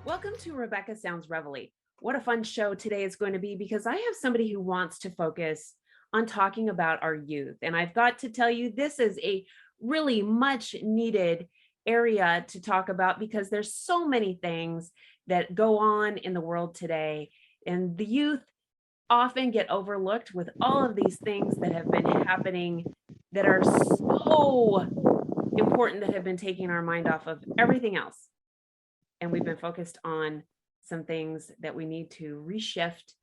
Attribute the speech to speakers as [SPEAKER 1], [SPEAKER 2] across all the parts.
[SPEAKER 1] Welcome to Rebecca Sounds Reveille. What a fun show today is going to be because I have somebody who wants to focus on talking about our youth. And I've got to tell you, this is a really much needed area to talk about because there's so many things that go on in the world today. And the youth often get overlooked with all of these things that have been happening that are so important, that have been taking our mind off of everything else. And we've been focused on some things that we need to reshift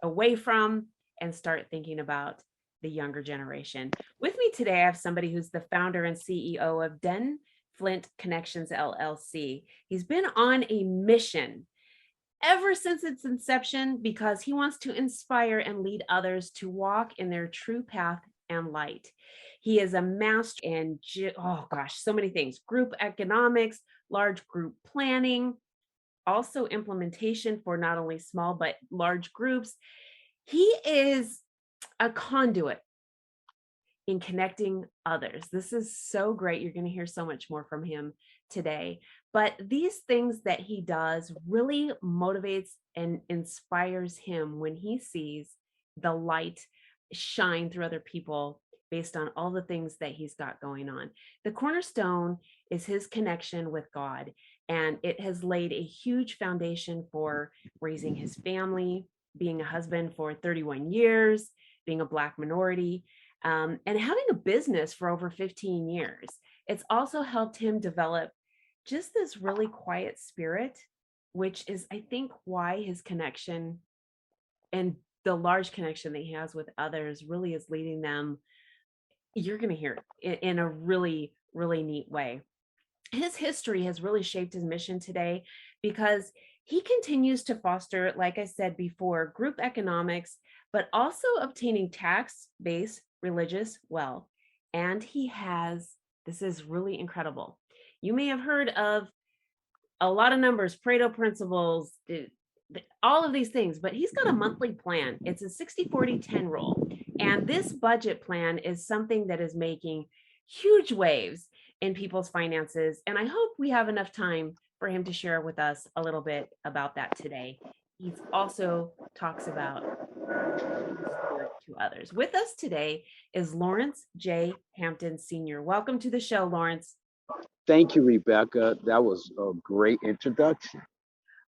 [SPEAKER 1] away from and start thinking about the younger generation. With me today, I have somebody who's the founder and CEO of DenFlint Connections, LLC. He's been on a mission ever since its inception because he wants to inspire and lead others to walk in their true path and light. He is a master in, so many things: group economics, large group planning, also implementation for not only small but large groups. He is a conduit in connecting others. This is so great. You're going to hear so much more from him today. But these things that he does really motivates and inspires him when he sees the light shine through other people based on all the things that he's got going on. The cornerstone is his connection with God, and it has laid a huge foundation for raising his family, being a husband for 31 years, being a Black minority, and having a business for over 15 years. It's also helped him develop just this really quiet spirit, which is, I think, why his connection and the large connection that he has with others really is leading them. You're going to hear it in a really, really neat way. His history has really shaped his mission today because he continues to foster, like I said before, group economics, but also obtaining tax-based religious wealth. And he has, this is really incredible. You may have heard of a lot of numbers, Pareto principles, all of these things, but he's got a monthly plan. It's a 60-40-10 rule. And this budget plan is something that is making huge waves in people's finances. And I hope we have enough time for him to share with us a little bit about that today. He also talks about to others. With us today is Lawrence J. Hampton Sr. Welcome to the show, Lawrence.
[SPEAKER 2] Thank you, Rebecca. That was a great introduction.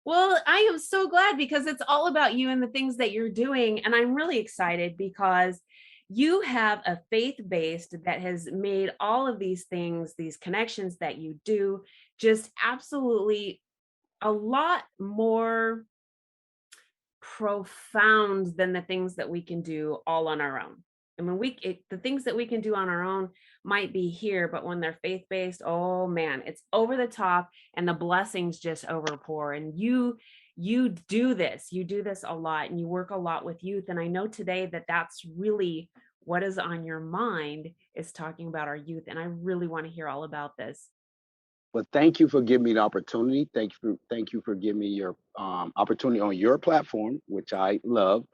[SPEAKER 1] Well, I am so glad because it's all about you and the things that you're doing. And I'm really excited because you have a faith-based that has made all of these things, these connections that you do, just absolutely a lot more profound than the things that we can do all on our own. I mean, the things that we can do on our own might be here, but when they're faith-based, oh man, it's over the top and the blessings just overpour. And you do this a lot, and you work a lot with youth. And I know today that that's really what is on your mind, is talking about our youth. And I really want to hear all about this.
[SPEAKER 2] But thank you for giving me the opportunity. Thank you for giving me your opportunity on your platform, which I love.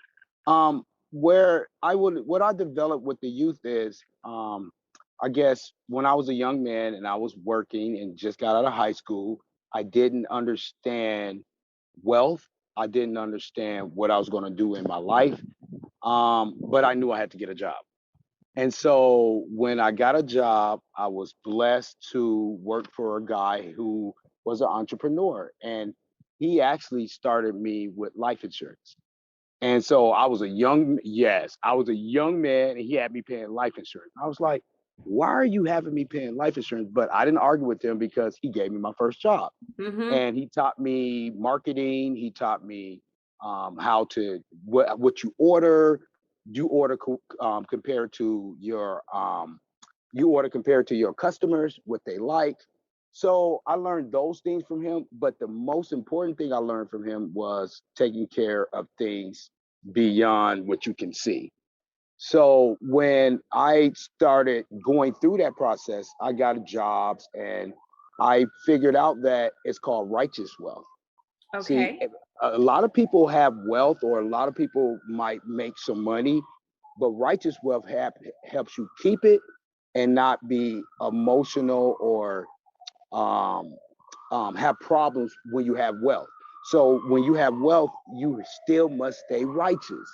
[SPEAKER 2] What I developed with the youth is, I guess when I was a young man and I was working and just got out of high school, I didn't understand wealth. I didn't understand what I was going to do in my life. But I knew I had to get a job. And so when I got a job, I was blessed to work for a guy who was an entrepreneur. And he actually started me with life insurance. And so I was a young man and he had me paying life insurance. I was like, why are you having me paying life insurance? But I didn't argue with him because he gave me my first job.
[SPEAKER 1] Mm-hmm.
[SPEAKER 2] And he taught me marketing. He taught me what you order. You order compared to your customers, what they like. So I learned those things from him. But the most important thing I learned from him was taking care of things beyond what you can see. So when I started going through that process, I got jobs and I figured out that it's called righteous wealth. See,
[SPEAKER 1] Okay.
[SPEAKER 2] a lot of people have wealth, or a lot of people might make some money, but righteous wealth helps you keep it and not be emotional or um, have problems when you have wealth. So when you have wealth, you still must stay righteous.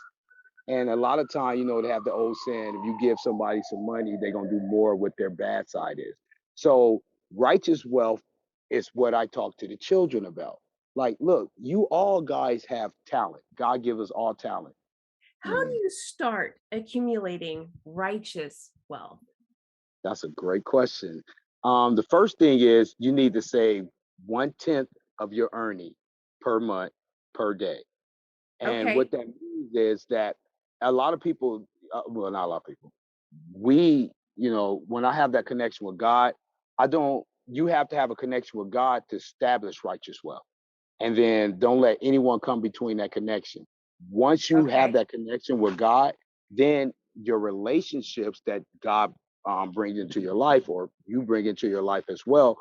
[SPEAKER 2] And a lot of time, they have the old saying, if you give somebody some money, they're going to do more what their bad side is. So righteous wealth is what I talk to the children about. Like, look, you all guys have talent. God give us all talent.
[SPEAKER 1] How do you start accumulating righteous wealth?
[SPEAKER 2] That's a great question. The first thing is you need to save 1/10 of your earning per month, per day. And what
[SPEAKER 1] Okay.
[SPEAKER 2] that means is that a lot of people, well, not a lot of people, we, when I have that connection with God, you have to have a connection with God to establish righteous wealth. And then don't let anyone come between that connection. Once you have
[SPEAKER 1] Okay.
[SPEAKER 2] that connection with God, then your relationships that God brings into your life, or you bring into your life as well,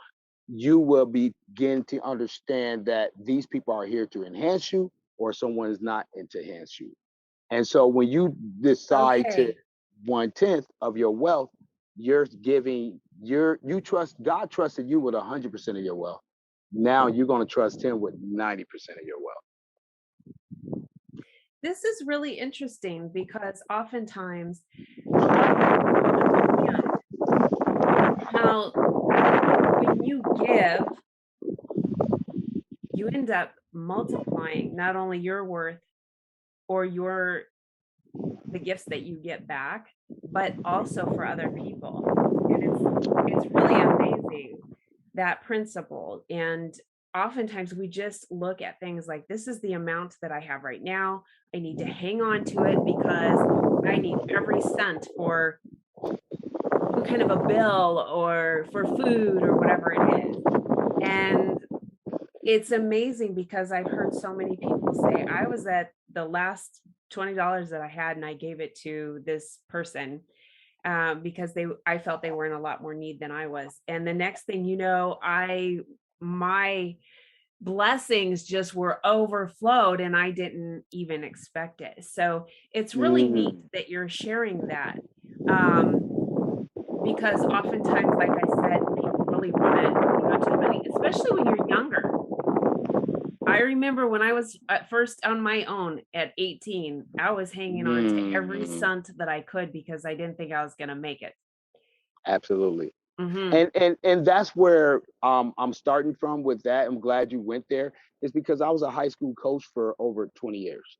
[SPEAKER 2] you will begin to understand that these people are here to enhance you, or someone is not to enhance you. And so when you decide to
[SPEAKER 1] Okay.
[SPEAKER 2] 1/10 of your wealth, you're giving you trust God trusted you with 100% of your wealth. Now you're going to trust him with 90% of your wealth.
[SPEAKER 1] This is really interesting because oftentimes a lot of people don't understand how when you give, you end up multiplying not only your worth or your the gifts that you get back, but also for other people. And it's really amazing, that principle. And oftentimes we just look at things like, this is the amount that I have right now. I need to hang on to it because I need every cent for some kind of a bill or for food or whatever it is. And it's amazing because I've heard so many people say, I was at the last $20 that I had and I gave it to this person because I felt they were in a lot more need than I was. And the next thing you know, my blessings just were overflowed and I didn't even expect it. So it's really neat
[SPEAKER 2] Mm,
[SPEAKER 1] that you're sharing that. Um, because oftentimes, like I said, people really want to hang on to the money, especially when you're younger. I remember when I was at first on my own at 18, I was hanging on to every
[SPEAKER 2] mm,
[SPEAKER 1] cent that I could because I didn't think I was going to make it.
[SPEAKER 2] absolutely.
[SPEAKER 1] Hmm.
[SPEAKER 2] And that's where I'm starting from with that. I'm glad you went there. Is because I was a high school coach for over 20 years.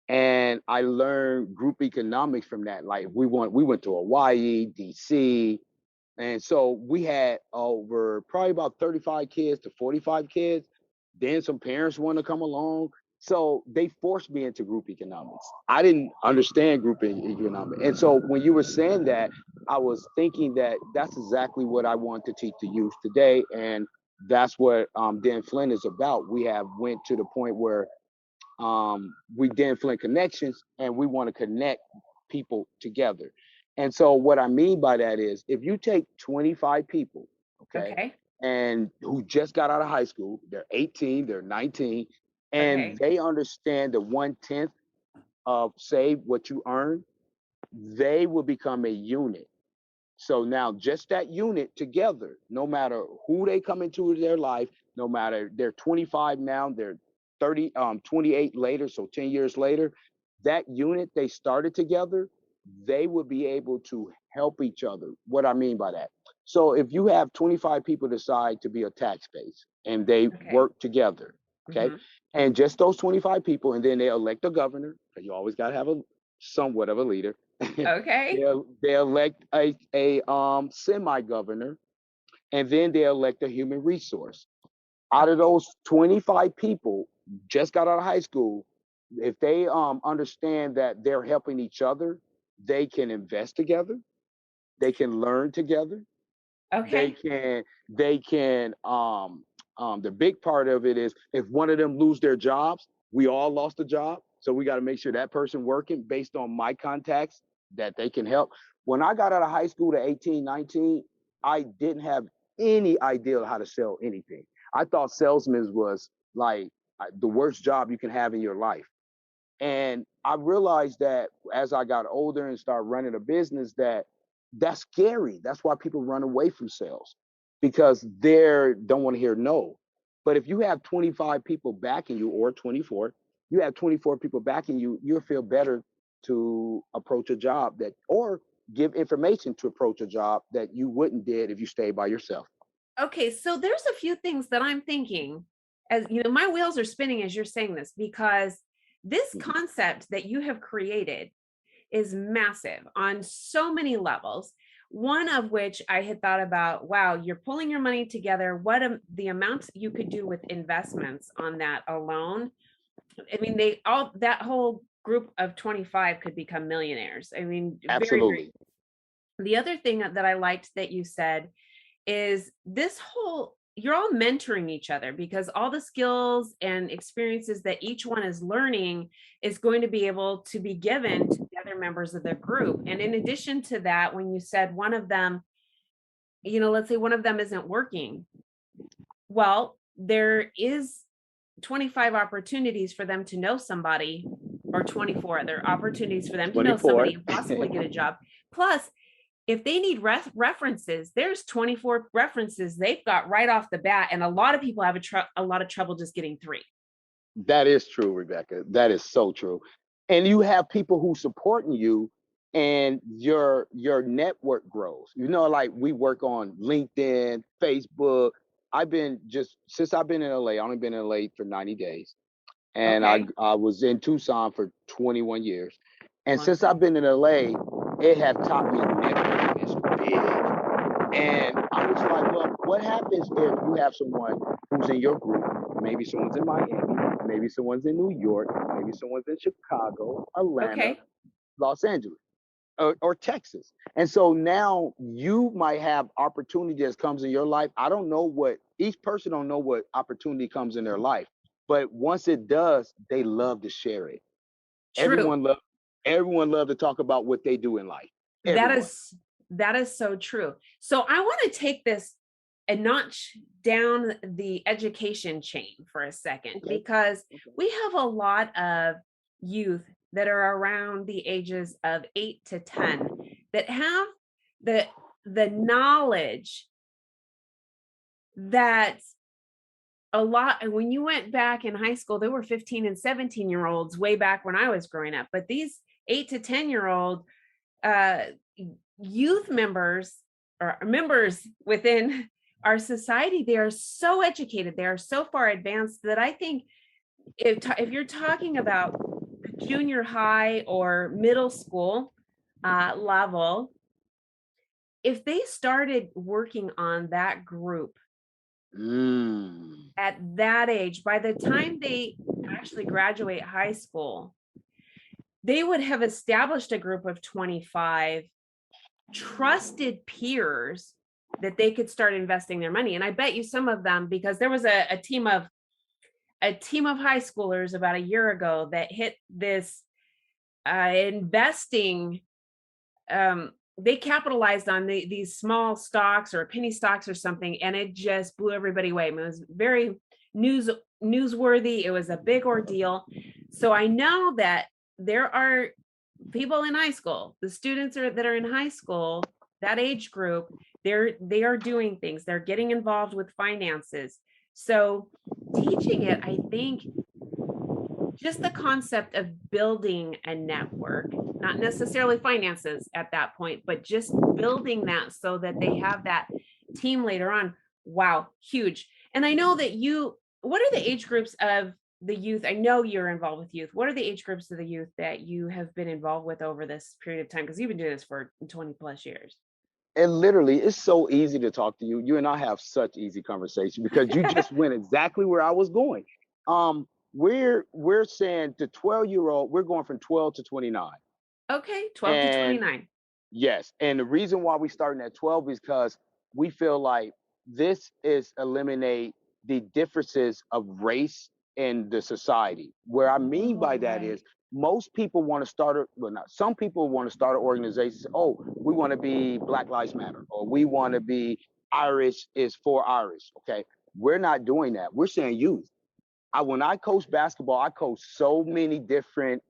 [SPEAKER 2] And I learned group economics from that. Like we went to Hawaii, DC, and so we had over probably about 35 kids to 45 kids. Then some parents want to come along. So they forced me into group economics. I didn't understand group economics. And so when you were saying that, I was thinking that that's exactly what I want to teach the youth today. And that's what DenFlint is about. We have went to the point where we DenFlint Connections, and we want to connect people together. And so what I mean by that is if you take 25 people, okay,
[SPEAKER 1] Okay.
[SPEAKER 2] and who just got out of high school, they're 18, they're 19, and
[SPEAKER 1] Okay.
[SPEAKER 2] they understand the 1/10 of say what you earn, they will become a unit. So now just that unit together, no matter who they come into their life, no matter they're 25 now, they're 28 later, so 10 years later, that unit they started together, they will be able to help each other. What I mean by that. So if you have 25 people decide to be a tax base and they
[SPEAKER 1] Okay.
[SPEAKER 2] work together, okay,
[SPEAKER 1] Hmm.
[SPEAKER 2] and just those 25 people, and then they elect a governor, because you always got to have a somewhat of a leader.
[SPEAKER 1] Okay.
[SPEAKER 2] They elect a semi governor, and then they elect a human resource. Out of
[SPEAKER 1] Okay.
[SPEAKER 2] those 25 people just got out of high school, if they understand that they're helping each other, they can invest together, they can learn together, they
[SPEAKER 1] Okay.
[SPEAKER 2] can they can the big part of it is if one of them lose their jobs, we all lost a job, so we got to make sure that person working based on my contacts that they can help. When I got out of high school at 18, 19, I didn't have any idea how to sell anything. I thought salesman was like the worst job you can have in your life. And I realized that as I got older and started running a business, that's scary. That's why people run away from sales because they don't want to hear no. But if you have 25 people backing you, or 24, you have 24 people backing you, you'll feel better to approach a job that, or give information to approach a job that you wouldn't did if you stayed by yourself.
[SPEAKER 1] Okay, so there's a few things that I'm thinking, as you know, my wheels are spinning as you're saying this, because this
[SPEAKER 2] Mhm.
[SPEAKER 1] concept that you have created is massive on so many levels. One of which I had thought about, wow, you're pulling your money together. The amounts you could do with investments on that alone. I mean, that whole group of 25 could become millionaires. I mean, very, very.
[SPEAKER 2] Absolutely.
[SPEAKER 1] The other thing that I liked that you said is you're all mentoring each other, because all the skills and experiences that each one is learning is going to be able to be given to the other members of the group. And in addition to that, when you said one of them, let's say one of them isn't working, well, there is 25 opportunities for them to know somebody, or 24 other opportunities for them to know
[SPEAKER 2] 24.
[SPEAKER 1] somebody and possibly get a job. Plus, if they need references, there's 24 references they've got right off the bat. And a lot of people have a lot of trouble just getting 3.
[SPEAKER 2] That is true, Rebecca. That is so true. And you have people who supporting you, and your network grows. Like we work on LinkedIn, Facebook. I've been just since I've been in LA, I've only been in LA for 90 days. And I,
[SPEAKER 1] Okay.
[SPEAKER 2] I was in Tucson for 21 years. And
[SPEAKER 1] Long
[SPEAKER 2] since
[SPEAKER 1] time.
[SPEAKER 2] I've been in LA, it has taught me networking is big. And I was like, well, what happens if you have someone who's in your group? Maybe someone's in Miami, maybe someone's in New York, maybe someone's in Chicago, Atlanta,
[SPEAKER 1] Okay.
[SPEAKER 2] Los Angeles, or Texas. And so now you might have opportunity that comes in your life. I don't know what each person don't know what opportunity comes in their life, but once it does, they love to share it.
[SPEAKER 1] True.
[SPEAKER 2] Everyone love everyone love to talk about what they do in life.
[SPEAKER 1] That
[SPEAKER 2] Everyone.
[SPEAKER 1] is that is so true. So I want to take this a notch down the education chain for a second,
[SPEAKER 2] Okay.
[SPEAKER 1] because
[SPEAKER 2] Okay.
[SPEAKER 1] we have a lot of youth that are around the ages of 8 to 10 that have the the knowledge that a lot. And when you went back in high school, there were 15 and 17-year-olds way back when I was growing up, but these 8 to 10-year-old uh, youth members, or members within our society, they are so educated, they are so far advanced, that I think if you're talking about the junior high or middle school level, if they started working on that group
[SPEAKER 2] Mm.
[SPEAKER 1] at that age, by the time they actually graduate high school, they would have established a group of 25 trusted peers that they could start investing their money. And I bet you some of them, because there was a team of high schoolers about a year ago that hit this investing. They capitalized on these small stocks or penny stocks or something, and it just blew everybody away. It was very newsworthy. It was a big ordeal. So I know that there are people in high school, the students that are in high school, that age group, they are doing things. They're getting involved with finances. So teaching it, I think, just the concept of building a network, not necessarily finances at that point, but just building that so that they have that team later on. Wow, huge. And I know that what are the age groups of the youth? I know you're involved with youth. What are the age groups of the youth that you have been involved with over this period of time? Because you've been doing this for 20 plus years.
[SPEAKER 2] And literally, it's so easy to talk to you. You and I have such easy conversation because you just went exactly where I was going. We're saying the 12-year-old, we're going from 12 to 29.
[SPEAKER 1] Okay, 12 to
[SPEAKER 2] And
[SPEAKER 1] 29.
[SPEAKER 2] yes, and the reason why we starting at 12 is because we feel like this is eliminate the differences of race in the society. Where I mean by
[SPEAKER 1] Oh,
[SPEAKER 2] that is
[SPEAKER 1] right.
[SPEAKER 2] most people want to start well, not some people want to start an organization. Say, oh, we want to be Black Lives Matter, or we want to be Irish is for Irish. Okay, we're not doing that. We're saying youth. When I coach basketball, I coach so many different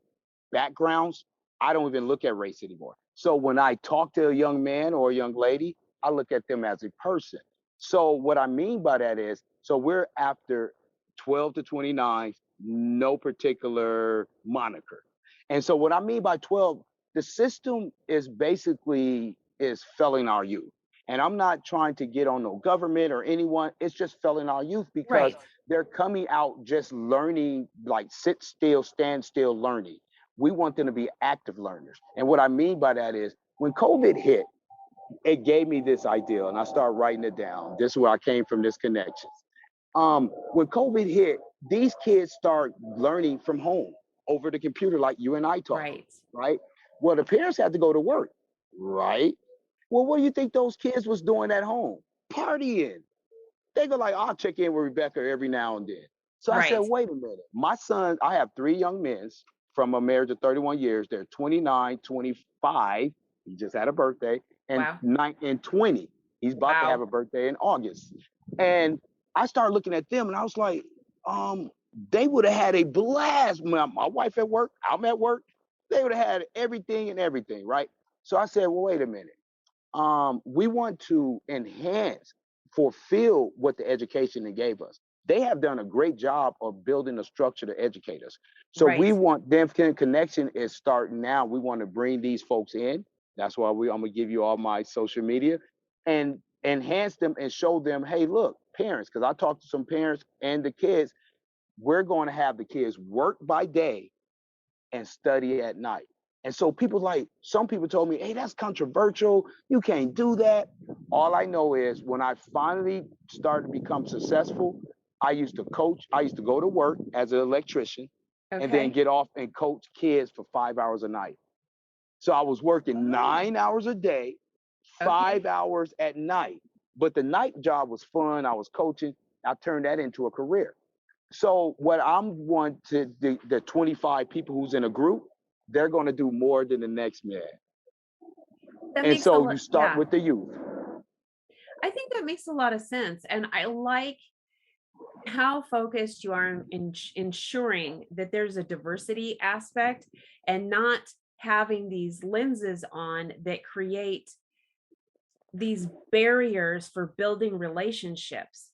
[SPEAKER 2] backgrounds, I don't even look at race anymore. So when I talk to a young man or a young lady, I look at them as a person. So what I mean by that is So we're after 12 to 29, no particular moniker. And so what I mean by 12, the system is basically is failing our youth. And I'm not trying to get on no government or anyone. It's just failing our youth because
[SPEAKER 1] Right.
[SPEAKER 2] they're coming out just learning, like sit still, stand still learning. We want them to be active learners. And what I mean by that is when COVID hit, it gave me this idea and I started writing it down. This is where I came from, this connection. When COVID hit, these kids start learning from home over the computer, like you and I talking,
[SPEAKER 1] Right.
[SPEAKER 2] right? Well, the parents had to go to work, right? Well, what do you think those kids was doing at home? Partying. They go like, I'll check in with Rebecca every now and then. So I said,
[SPEAKER 1] Right.
[SPEAKER 2] wait a minute. My son, I have three young men from a marriage of 31 years. They're 29, 25. He just had a birthday, and
[SPEAKER 1] Wow.
[SPEAKER 2] 20. He's about to have
[SPEAKER 1] Wow.
[SPEAKER 2] a birthday in August. And I started looking at them and I was like, they would have had a blast. My wife at work, I'm at work. They would have had everything and everything, right? So I said, well, wait a minute. We want to enhance, fulfill what the education they gave us. They have done a great job of building a structure to educate us. So
[SPEAKER 1] Right.
[SPEAKER 2] we want DenFlint Connection is starting now. We want to bring these folks in. That's why I'm gonna give you all my social media and enhance them and show them, hey, look, parents, because I talked to some parents and the kids, we're going to have the kids work by day and study at night. And so some people told me, hey, that's controversial. You can't do that. All I know is when I finally started to become successful, I used to coach. I used to go to work as an electrician and then
[SPEAKER 1] Okay.
[SPEAKER 2] get off and coach kids for 5 hours a night. So I was working
[SPEAKER 1] Oh,
[SPEAKER 2] 9 hours a day,
[SPEAKER 1] okay.
[SPEAKER 2] 5 hours at night. But the night job was fun. I was coaching. I turned that into a career. So what I'm want to the 25 people who's in a group, they're going to do more than the next man.
[SPEAKER 1] That
[SPEAKER 2] And
[SPEAKER 1] makes a
[SPEAKER 2] so
[SPEAKER 1] lot.
[SPEAKER 2] you start
[SPEAKER 1] Yeah.
[SPEAKER 2] with the youth.
[SPEAKER 1] I think that makes a lot of sense. And I like how focused you are in ensuring that there's a diversity aspect and not having these lenses on that create these barriers for building relationships.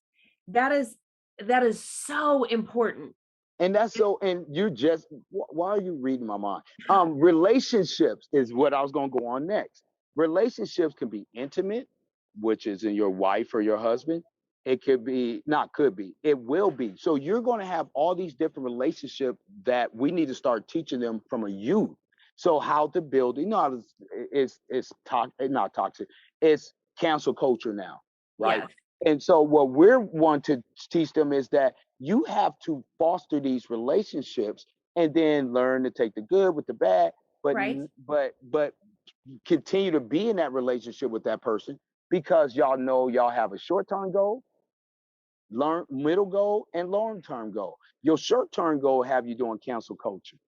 [SPEAKER 1] That is that is so important.
[SPEAKER 2] And that's so, and you just, why are you reading my mind? Relationships is what I was going to go on next. Relationships can be intimate, which is in your wife or your husband. It could be, not could be, it will be. So you're going to have all these different relationships that we need to start teaching them from a youth. So how to build, not toxic, it's cancel culture now, right?
[SPEAKER 1] Yes.
[SPEAKER 2] And so what we're want to teach them is that you have to foster these relationships and then learn to take the good with the bad, but
[SPEAKER 1] Right.
[SPEAKER 2] but continue to be in that relationship with that person because y'all know y'all have a short-term goal, learn middle goal, and long-term goal. Your short-term goal will have you doing cancel culture.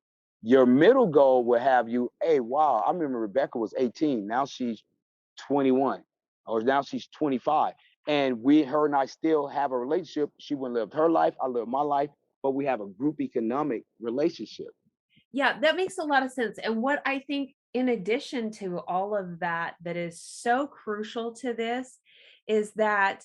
[SPEAKER 2] Your middle goal will have you, hey, wow, I remember Rebecca was 18, now she's 21, or now she's 25. And her and I still have a relationship. She went and lived her life, I lived my life, but we have a group economic relationship.
[SPEAKER 1] Yeah, that makes a lot of sense. And what I think, in addition to all of that, that is so crucial to this is that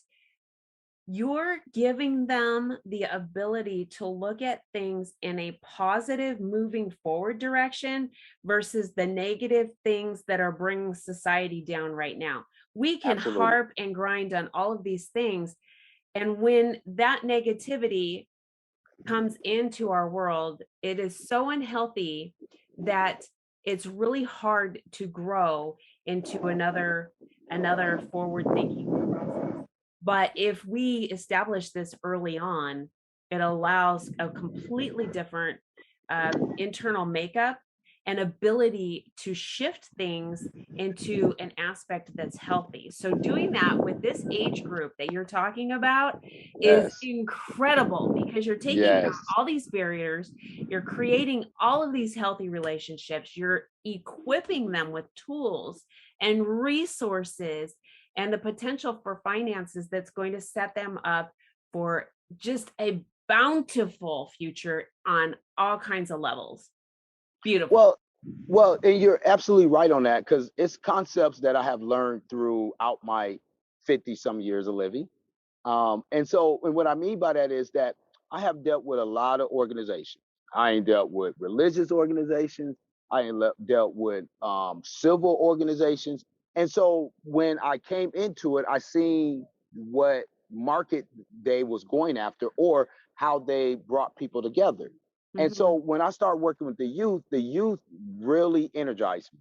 [SPEAKER 1] you're giving them the ability to look at things in a positive, moving forward direction versus the negative things that are bringing society down right now. We can
[SPEAKER 2] Absolutely.
[SPEAKER 1] harp and grind on all of these things. And when that negativity comes into our world, it is so unhealthy that it's really hard to grow into another forward thinking process. But if we establish this early on, it allows a completely different internal makeup and ability to shift things into an aspect that's healthy. So doing that with this age group that you're talking about is
[SPEAKER 2] Yes.
[SPEAKER 1] incredible because you're taking down
[SPEAKER 2] Yes.
[SPEAKER 1] all these barriers, you're creating all of these healthy relationships, you're equipping them with tools and resources and the potential for finances that's going to set them up for just a bountiful future on all kinds of levels. Beautiful.
[SPEAKER 2] Well, and you're absolutely right on that because it's concepts that I have learned throughout my 50 some years of living. And what I mean by that is that I have dealt with a lot of organizations. I ain't dealt with religious organizations. I ain't dealt with civil organizations. And so when I came into it, I seen what market they was going after or how they brought people together. And so
[SPEAKER 1] Mhm.
[SPEAKER 2] when I started working with the youth really energized me.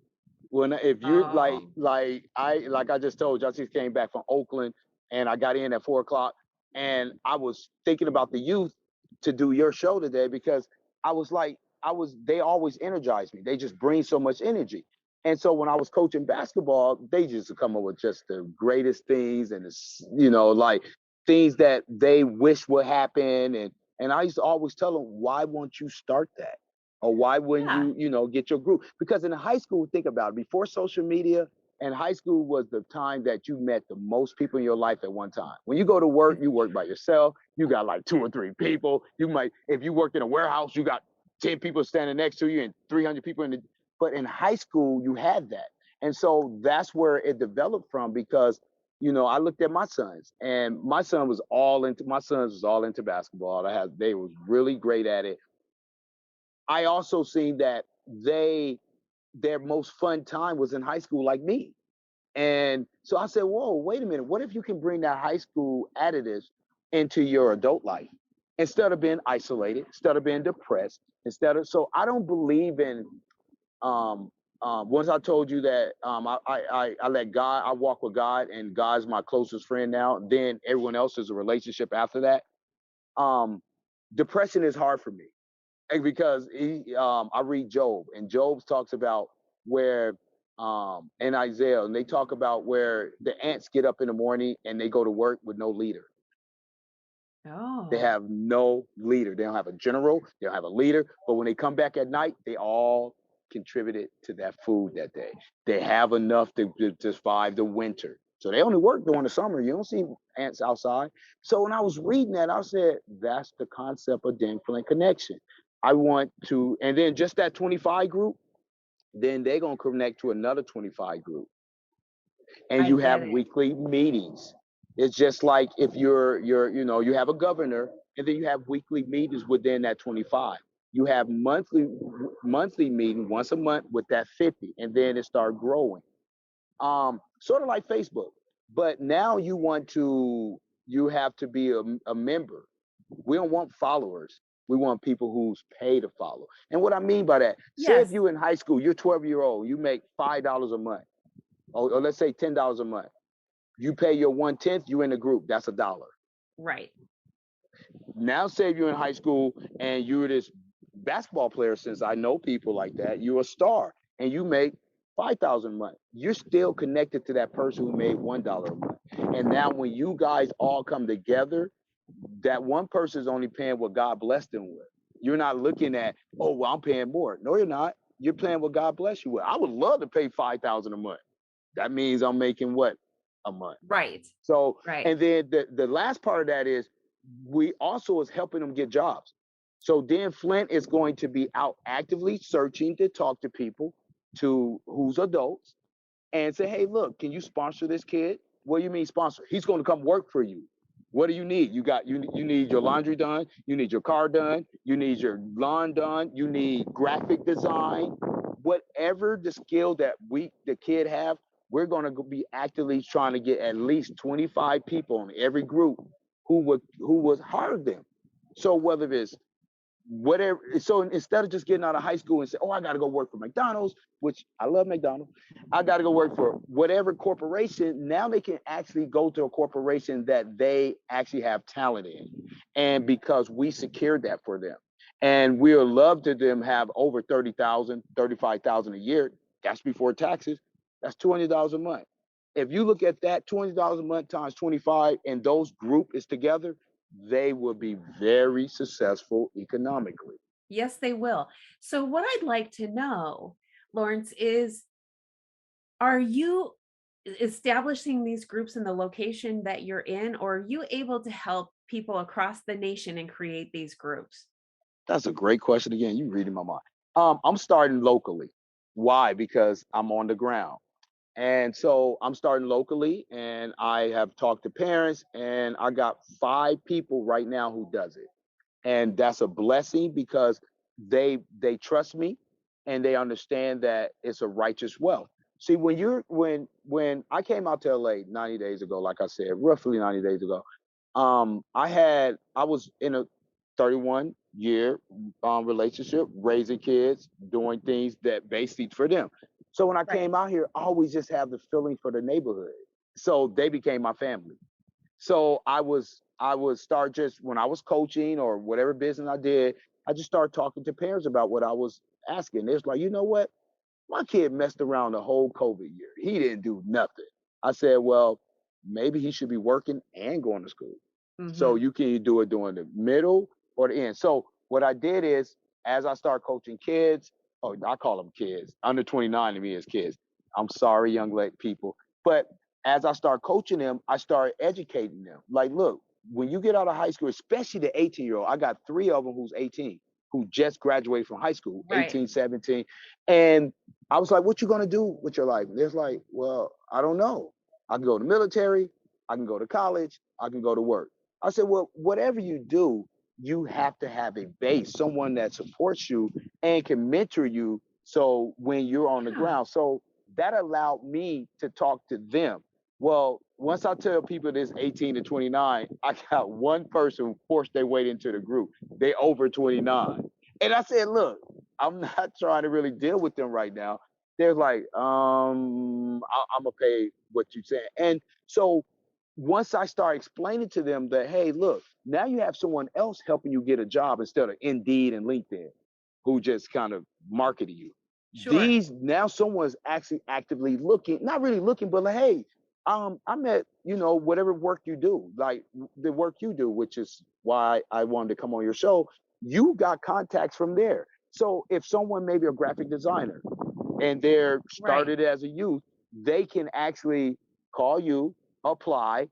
[SPEAKER 2] When if you're
[SPEAKER 1] Oh,
[SPEAKER 2] like I just told you, I just came back from Oakland and I got in at 4 o'clock, and I was thinking about the youth to do your show today because I was like, they always energize me. They just bring so much energy. And so when I was coaching basketball, they just come up with just the greatest things and it's, like things that they wish would happen. And I used to always tell them, why won't you start that? Or why wouldn't
[SPEAKER 1] yeah.
[SPEAKER 2] you get your group? Because in high school, think about it, before social media, and high school was the time that you met the most people in your life at one time. When you go to work, you work by yourself. You got like 2 or 3 people. You might, if you work in a warehouse, you got 10 people standing next to you and 300 people in the, but in high school, you had that. And so that's where it developed from because, I looked at my sons and my sons was all into basketball. They was really great at it. I also seen that their most fun time was in high school like me. And so I said, whoa, wait a minute. What if you can bring that high school additives into your adult life instead of being isolated, instead of being depressed, so I don't believe in, once I told you that I let God, I walk with God and God's my closest friend now, then everyone else is a relationship after that. Um, Depression is hard for me because I read Job, and Job talks about where and Isaiah, and they talk about where the ants get up in the morning and they go to work with no leader. They
[SPEAKER 1] Oh,
[SPEAKER 2] have no leader. They don't have a general. They don't have a leader. But when they come back at night, they all contributed to that food that day. They have enough to survive the winter. So they only work during the summer. You don't see ants outside. So when I was reading that, I said, that's the concept of DenFlint Connection. I want to, and then just that 25 group, then they're going to connect to another 25 group. And
[SPEAKER 1] I
[SPEAKER 2] you have
[SPEAKER 1] get it.
[SPEAKER 2] weekly meetings. It's just like if you have a governor, and then you have weekly meetings within that 25. You have monthly meeting once a month with that 50, and then it start growing. Sort of like Facebook, but now you have to be a member. We don't want followers. We want people who's paid to follow. And what I mean by that, say if
[SPEAKER 1] Yes,
[SPEAKER 2] you in high school, you're 12-year-old, you make $5 a month, or let's say $10 a month. You pay your 1/10, you in the group. That's $1.
[SPEAKER 1] right.
[SPEAKER 2] Now, say if you're in high school and you're this basketball player, since I know people like that, you're a star and you make 5,000 a month. You're still connected to that person who made $1 a month. And now, when you guys all come together, that one person is only paying what God blessed them with. You're not looking at, oh, well, I'm paying more. No, you're not. You're paying what God bless you with. I would love to pay 5,000 a month. That means I'm making what a month.
[SPEAKER 1] Right.
[SPEAKER 2] So,
[SPEAKER 1] Right.
[SPEAKER 2] and then the last part of that is we also is helping them get jobs. So DenFlint is going to be out actively searching to talk to people to who's adults and say, hey, look, can you sponsor this kid? What do you mean sponsor? He's going to come work for you. What do you need? You need your laundry done, you need your car done, you need your lawn done, you need graphic design, whatever the skill that the kid have, we're going to be actively trying to get at least 25 people in every group who would hire them. So whether it's whatever, so instead of just getting out of high school and say, oh, I got to go work for McDonald's, which I love McDonald's, I got to go work for whatever corporation. Now they can actually go to a corporation that they actually have talent in, and because we secured that for them, and we'll love to them have over 30,000, 35,000 a year. That's before taxes. That's $200 a month. If you look at that, $200 a month times 25, and those group is together, they will be very successful economically.
[SPEAKER 1] Yes, they will. So what I'd like to know, Lawrence, is are you establishing these groups in the location that you're in, or are you able to help people across the nation and create these groups?
[SPEAKER 2] That's a great question. Again, you reading my mind. I'm starting locally. Why? Because I'm on the ground. And so I'm starting locally, and I have talked to parents, and I got 5 people right now who does it, and that's a blessing because they trust me, and they understand that it's a righteous wealth. See, when I came out to LA 90 days ago, like I said, roughly 90 days ago, I was in a 31-year relationship, raising kids, doing things that basically for them. So when I
[SPEAKER 1] Right.
[SPEAKER 2] came out here, I always just have the feeling for the neighborhood. So they became my family. So I would start just when I was coaching or whatever business I did, I just started talking to parents about what I was asking. It's like, you know what? My kid messed around the whole COVID year. He didn't do nothing. I said, well, maybe he should be working and going to school. So
[SPEAKER 1] Hmm.
[SPEAKER 2] you can do it during the middle or the end. So what I did is, as I start coaching kids, oh, I call them kids. Under 29 to me is kids. I'm sorry, young people. But as I start coaching them, I start educating them. Like, look, when you get out of high school, especially the 18-year-old, I got 3 of them who's 18, who just graduated from high school,
[SPEAKER 1] Right.
[SPEAKER 2] 18, 17. And I was like, what you gonna do with your life? And they're like, well, I don't know. I can go to military, I can go to college, I can go to work. I said, well, whatever you do, you have to have a base, someone that supports you and can mentor you. So when you're on the
[SPEAKER 1] Yeah.
[SPEAKER 2] ground, so that allowed me to talk to them. Well, once I tell people this 18 to 29, I got one person who forced their way into the group. They over 29. And I said, look, I'm not trying to really deal with them right now. They're like, I'm gonna pay what you said. And so once I start explaining to them that, hey, look, now you have someone else helping you get a job instead of Indeed and LinkedIn, who just kind of marketing you.
[SPEAKER 1] Sure.
[SPEAKER 2] These now someone's actually actively looking, not really looking, but like, hey, I'm at, whatever work you do, like the work you do, which is why I wanted to come on your show. You got contacts from there. So if someone maybe a graphic designer and they're
[SPEAKER 1] Right.
[SPEAKER 2] started as a youth, they can actually call you, apply,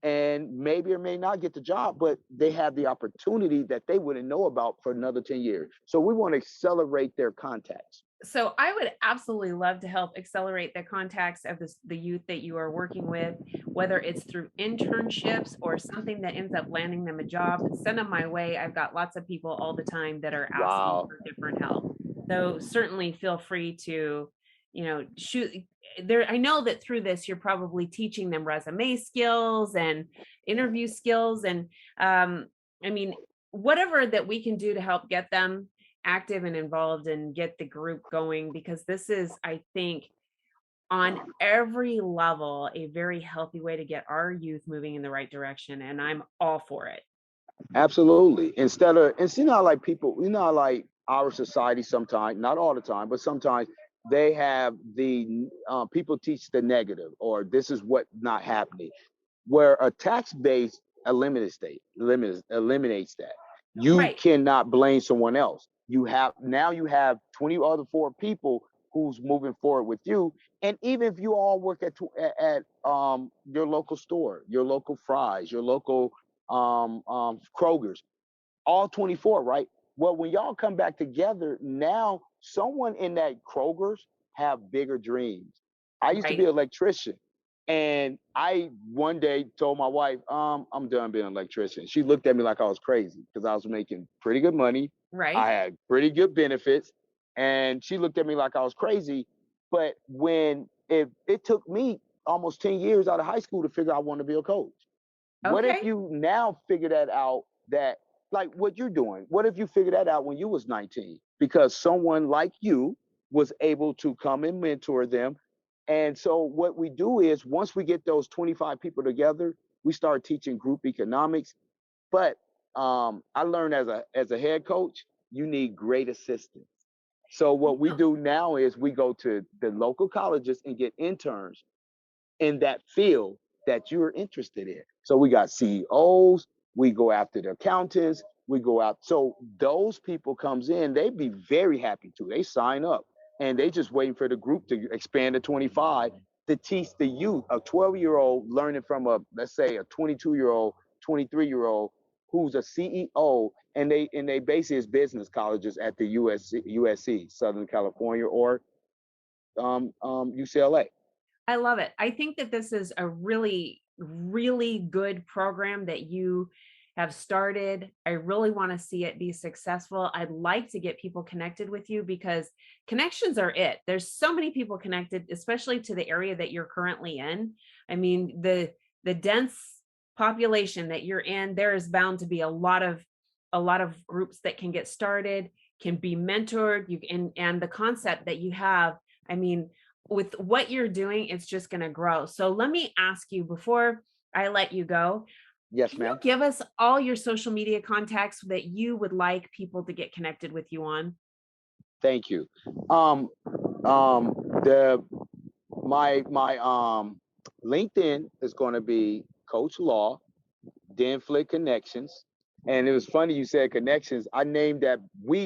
[SPEAKER 2] and maybe or may not get the job, but they have the opportunity that they wouldn't know about for another 10 years. So we want to accelerate their contacts.
[SPEAKER 1] So I would absolutely love to help accelerate the contacts of the youth that you are working with, whether it's through internships or something that ends up landing them a job. Send them my way. I've got lots of people all the time that are asking
[SPEAKER 2] Wow.
[SPEAKER 1] for different help. So certainly feel free to, shoot there. I know that through this, you're probably teaching them resume skills and interview skills. And I mean, whatever that we can do to help get them active and involved and get the group going, because this is, I think, on every level a very healthy way to get our youth moving in the right direction, and I'm all for it.
[SPEAKER 2] Absolutely. And see now, like people, like our society sometimes, not all the time, but sometimes they have people teach the negative or this is what not happening. Where a tax base eliminates that. You
[SPEAKER 1] Right.
[SPEAKER 2] cannot blame someone else. You have 20 other 4 people who's moving forward with you. And even if you all work at your local store, your local Fry's, your local Kroger's, all 24, right? Well, when y'all come back together, now someone in that Kroger's have bigger dreams. I used to be
[SPEAKER 1] Right.
[SPEAKER 2] an electrician, and I one day told my wife, I'm done being an electrician. She looked at me like I was crazy because I was making pretty good money.
[SPEAKER 1] Right.
[SPEAKER 2] I had pretty good benefits, and she looked at me like I was crazy. But when it took me almost 10 years out of high school to figure out I want to be a coach. What if
[SPEAKER 1] Okay.
[SPEAKER 2] you now figure that out, that like what you're doing? What if you figured that out when you was 19? Because someone like you was able to come and mentor them. And so what we do is once we get those 25 people together, we start teaching group economics. But I learned as a head coach, you need great assistance. So what we
[SPEAKER 1] No.
[SPEAKER 2] do now is we go to the local colleges and get interns in that field that you're interested in. So we got CEOs, we go after the accountants, we go out. So those people comes in, they be very happy to. They sign up and they just waiting for the group to expand to 25 to teach the youth, a 12-year-old learning from let's say a 22-year-old, 23-year-old who's a CEO, and they base his business colleges at the USC, Southern California, or UCLA.
[SPEAKER 1] I love it. I think that this is a really, really good program that you have started. I really want to see it be successful. I'd like to get people connected with you because connections are it. There's so many people connected, especially to the area that you're currently in. I mean, the dense population that you're in, there is bound to be a lot of groups that can get started, can be mentored, you and the concept that you have, I mean, with what you're doing, it's just going to grow. So let me ask you before I let you go,
[SPEAKER 2] Yes,
[SPEAKER 1] can you
[SPEAKER 2] ma'am.
[SPEAKER 1] give us all your social media contacts that you would like people to get connected with you on?
[SPEAKER 2] Thank you. Um, the my LinkedIn is going to be Coach Law, DenFlint Connections. And it was funny you said connections. We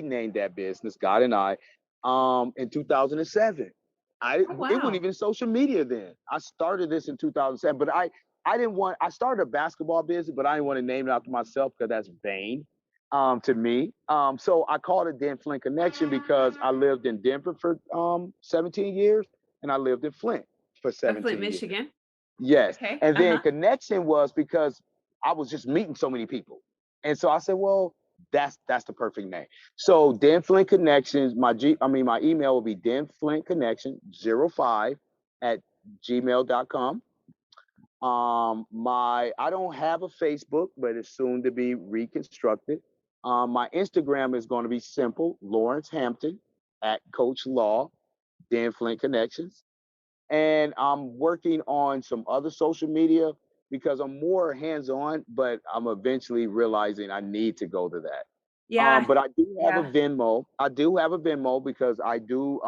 [SPEAKER 2] named that business, God and I, in 2007.
[SPEAKER 1] Oh,
[SPEAKER 2] It wasn't
[SPEAKER 1] wow.
[SPEAKER 2] even social media then. I started this in 2007, but I didn't want. I started a basketball business, but I didn't want to name it after myself because that's vain to me. So I called it DenFlint Connection because I lived in Denver for 17 years and I lived in Flint for
[SPEAKER 1] Of Flint,
[SPEAKER 2] 17 years.
[SPEAKER 1] Michigan.
[SPEAKER 2] Yes.
[SPEAKER 1] Okay.
[SPEAKER 2] And then
[SPEAKER 1] Uh-huh.
[SPEAKER 2] connection was because I was just meeting so many people. And so I said, well, that's the perfect name. So DenFlint Connections, my email will be denflintconnection05 at gmail.com. I don't have a Facebook, but it's soon to be reconstructed. My Instagram is going to be simple, Lawrence Hampton at Coach Law, DenFlint Connections. And I'm working on some other social media because I'm more hands-on, but I'm eventually realizing I need to go to that.
[SPEAKER 1] Yeah.
[SPEAKER 2] But I do have a
[SPEAKER 1] Yeah.
[SPEAKER 2] Venmo. I do have a Venmo because I do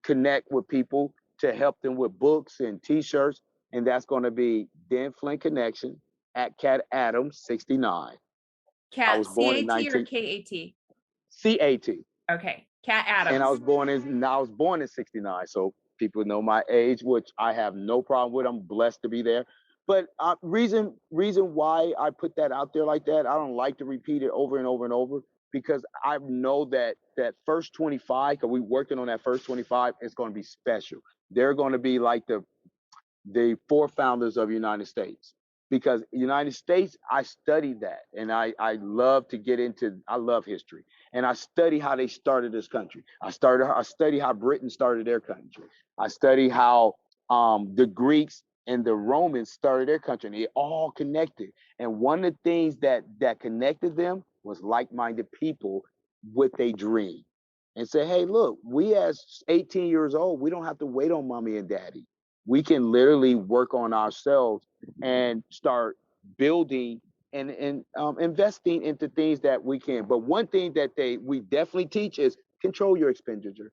[SPEAKER 2] connect with people to help them with books and T-shirts, and that's going to be DenFlint Connection at Cat Adams 69. I
[SPEAKER 1] Cat,
[SPEAKER 2] was born in
[SPEAKER 1] CAT or
[SPEAKER 2] 19
[SPEAKER 1] KAT?
[SPEAKER 2] CAT.
[SPEAKER 1] Okay. Cat
[SPEAKER 2] And I
[SPEAKER 1] Adams.
[SPEAKER 2] was born in 69. So people know my age, which I have no problem with. I'm blessed to be there. But reason why I put that out there like that, I don't like to repeat it over and over and over because I know that first 25, because we working on that first 25, it's going to be special. They're going to be like the four founders of the United States. Because United States, I studied that, and I love to get into. I love history, and I study how they started this country. I study how Britain started their country. I study how the Greeks and the Romans started their country, and they all connected. And one of the things that connected them was like-minded people with a dream, and say, hey, look, we as 18 years old, we don't have to wait on mommy and daddy. We can literally work on ourselves and start building and investing into things that we can. But one thing that we definitely teach is control your expenditure.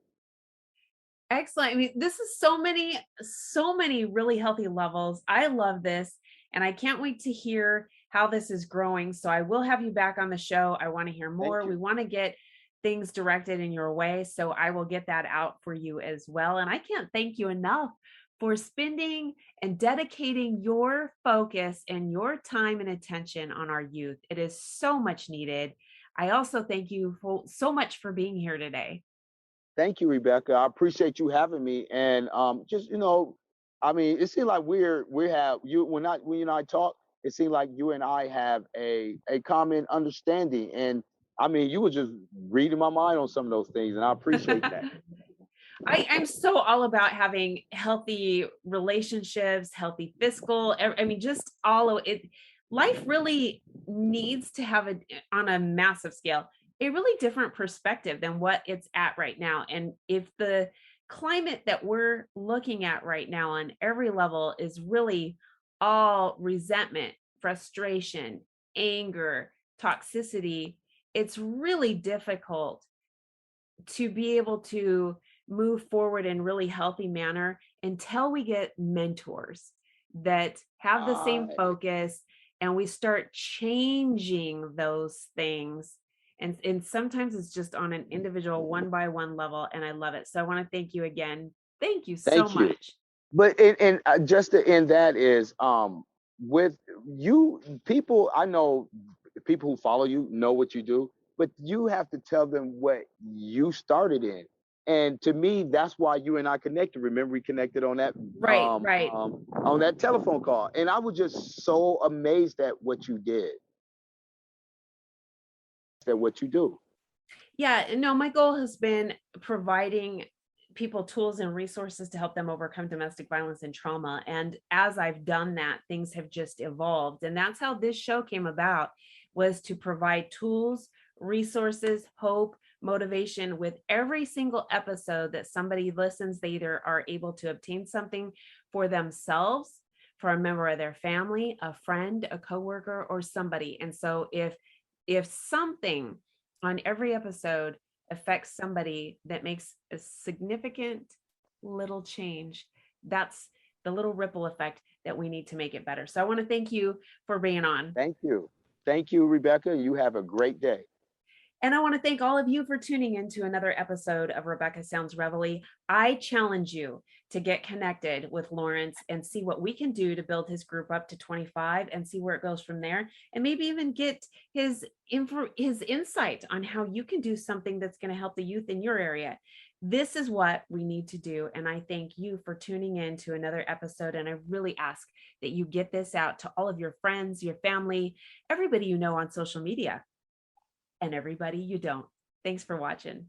[SPEAKER 1] Excellent. I mean, this is so many really healthy levels. I love this. And I can't wait to hear how this is growing. So I will have you back on the show. I want to hear more.
[SPEAKER 2] Thank
[SPEAKER 1] We
[SPEAKER 2] you.
[SPEAKER 1] want to get things directed in your way. So I will get that out for you as well. And I can't thank you enough for spending and dedicating your focus and your time and attention on our youth. It is so much needed. I also thank you so much for being here today.
[SPEAKER 2] Thank you, Rebecca. I appreciate you having me. And just I mean, it seems like we have you when you and I talk. It seems like you and I have a common understanding. And I mean, you were just reading my mind on some of those things, and I appreciate that.
[SPEAKER 1] I'm so all about having healthy relationships, healthy fiscal. I mean, just all of it. Life really needs to have on a massive scale, a really different perspective than what it's at right now. And if the climate that we're looking at right now on every level is really all resentment, frustration, anger, toxicity, it's really difficult to be able to move forward in really healthy manner until we get mentors that have the same
[SPEAKER 2] Uh,
[SPEAKER 1] focus and we start changing those things, and sometimes it's just on an individual one by one level, and I love it. So I want to thank you again. Thank you so
[SPEAKER 2] Thank you.
[SPEAKER 1] much.
[SPEAKER 2] But just to end that is with you people. I know people who follow you know what you do, but you have to tell them what you started in. And to me, that's why you and I connected. Remember, we connected
[SPEAKER 1] Right, right.
[SPEAKER 2] on that telephone call, and I was just so amazed at what you did, at what you do.
[SPEAKER 1] Yeah, no, my goal has been providing people tools and resources to help them overcome domestic violence and trauma. And as I've done that, things have just evolved. And that's how this show came about, was to provide tools, resources, hope, motivation with every single episode that somebody listens. They either are able to obtain something for themselves, for a member of their family, a friend, a coworker, or somebody. And so if something on every episode affects somebody that makes a significant little change, that's the little ripple effect that we need to make it better. So I want to thank you for being on.
[SPEAKER 2] Thank you. Thank you, Rebecca. You have a great day.
[SPEAKER 1] And I want to thank all of you for tuning into another episode of Rebecca Sounds Reveille. I challenge you to get connected with Lawrence and see what we can do to build his group up to 25 and see where it goes from there. And maybe even get his insight on how you can do something that's going to help the youth in your area. This is what we need to do. And I thank you for tuning in to another episode. And I really ask that you get this out to all of your friends, your family, everybody you know on social media, and everybody you don't. Thanks for watching.